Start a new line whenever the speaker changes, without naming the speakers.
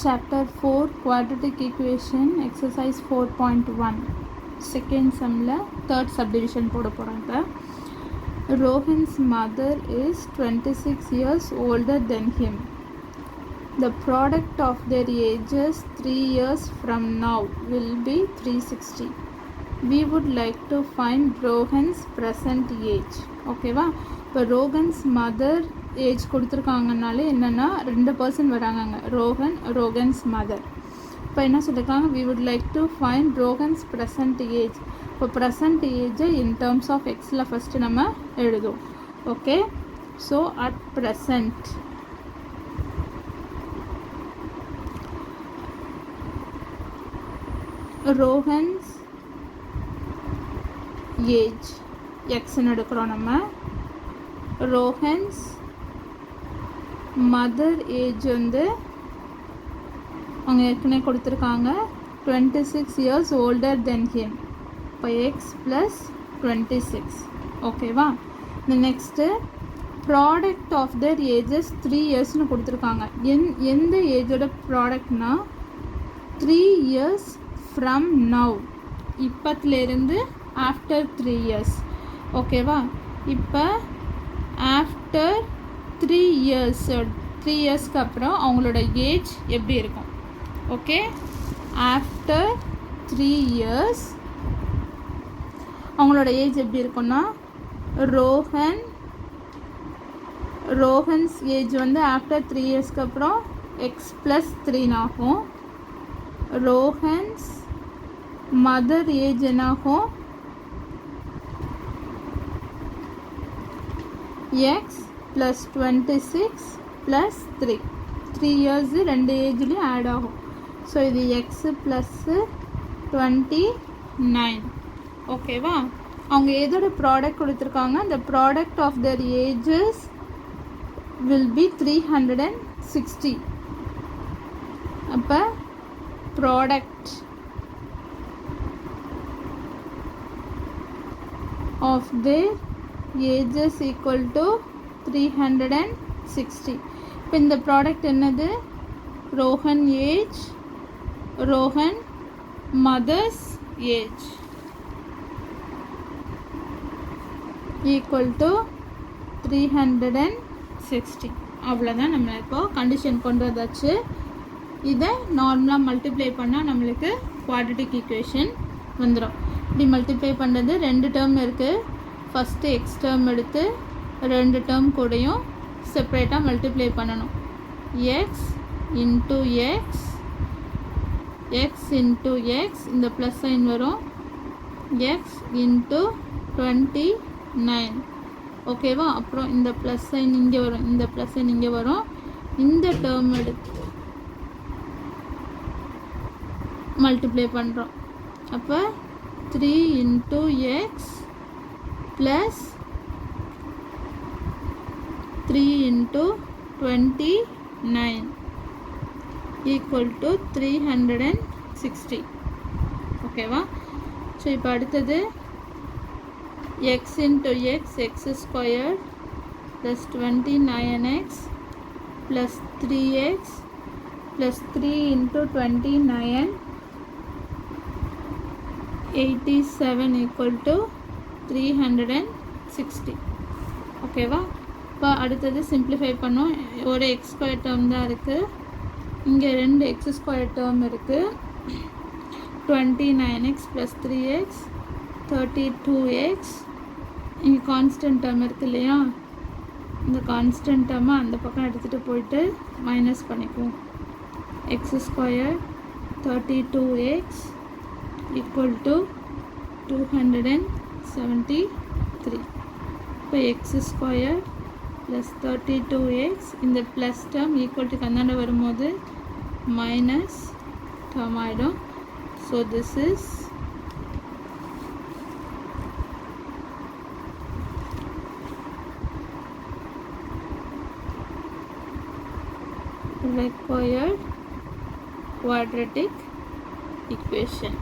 Chapter 4 Quadratic Equation Exercise 4.1 Second sumல third subdivision போட போகிறாங்க. Rohan's mother is 26 years older than him. The product of their ages 3 years from now will be 360. We would like to find Rohan's present age. ஓகேவா? இப்போ ரோகன்ஸ் mother age கொடுத்துருக்காங்கனாலே என்னென்னா 2 person வராங்கங்க. ரோகன்ஸ் mother. இப்போ என்ன சொல்லியிருக்காங்க, we would like to find Rohan's present age. இப்போ present ஏஜை in terms of எக்ஸில் first நம்ம எழுதுவோம். Okay, so at present Rohan's age எக்ஸ்ன்னு எடுக்கிறோம் நம்ம. ரோஹன்ஸ் மதர் ஏஜ் வந்து அவங்க ஏற்கனவே கொடுத்துருக்காங்க 26 years older than him. இப்போ எக்ஸ் ப்ளஸ் 26. ஓகேவா? இந்த next product of their ages 3 இயர்ஸ்னு கொடுத்துருக்காங்க. எந்த ஏஜோட ப்ராடக்ட்னா 3 years ஃப்ரம் நவ், இப்பத்துலேருந்து ஆஃப்டர் 3 years. ஓகேவா? இப்போ ஆஃப்டர் 3 years, 3 இயர்ஸ்க்கு அப்புறம் அவங்களோட ஏஜ் எப்படி இருக்கும்? ஓகே, ஆஃப்டர் 3 years அவங்களோட ஏஜ் எப்படி இருக்கும்னா, ரோஹன்ஸ் ஏஜ் வந்து ஆஃப்டர் 3 இயர்ஸ்க்கு அப்புறம் எக்ஸ் ப்ளஸ் 3 ஆகும். ரோஹன்ஸ் மதர் ஏஜ் என்னாகும், எக்ஸ் ப்ளஸ் 26 ப்ளஸ் 3. 3 இயர்ஸ் 2 ஏஜ்லேயும் ஆட் ஆகும். ஸோ இது எக்ஸு ப்ளஸ்ஸு 29. ஓகேவா? அவங்க எதோட ப்ராடக்ட் கொடுத்துருக்காங்க, the product of their ages will be 360. அப்போ product of their ages equal to 360. இப்போ இந்த ப்ராடக்ட் என்னது, Rohan age, Rohan mothers age equal to 360. அவ்வளோதான். நம்ம இப்போ கண்டிஷன் கொண்டு வந்தாச்சு. இதை நார்மலாக மல்டிப்ளை பண்ணால் நம்மளுக்கு குவாட்ரட்டிக் ஈக்குவேஷன் வந்துடும். இப்படி மல்டிப்ளை பண்ணுறது 2 டேர்ம் இருக்குது. ஃபஸ்ட்டு எக்ஸ் டேர்ம் எடுத்து 2 டேர்ம் கூடயும் செப்பரேட்டாக மல்டிப்ளை பண்ணணும். X into X, X into X, இந்த ப்ளஸ் சைன் வரும், எக்ஸ் இன்ட்டு 29. ஓகேவா? அப்புறம் இந்த ப்ளஸ் சைன் இங்கே வரும், இந்த ப்ளஸ் சைன் இங்கே வரும். இந்த டேர்ம் எடுத்து மல்டிப்ளை பண்ணுறோம். அப்போ 3 into X plus 3 into 29 equal to 360. ஓகேவா? ஸோ இப்போ அடுத்தது X into X, X square plus 29x plus 3x plus 3 into 29 87 equal to 360. ஓகேவா? இப்போ அடுத்தது சிம்பிளிஃபை பண்ணோம். ஒரு எக்ஸ் ஸ்கொயர் டேர்ம் தான் இருக்குது, இங்கே 2 எக்ஸ் ஸ்கொயர் டேர்ம் இருக்குது. 29x plus 3x 32x. இங்கே கான்ஸ்டன்ட் டேர்ம் இருக்குது இல்லையா, இந்த கான்ஸ்டன்ட் டேர்மை அந்த பக்கம் எடுத்துகிட்டு போயிட்டு மைனஸ் பண்ணிக்குவோம். X square 32x equal to 273. இப்போ எக்ஸ் ஸ்கொயர் ப்ளஸ் 32x, இந்த ப்ளஸ் டேர்ம் ஈக்குவல் டு கந்தாண்ட வரும்போது மைனஸ் டேர்ம் ஆகிடும். So this is required quadratic equation.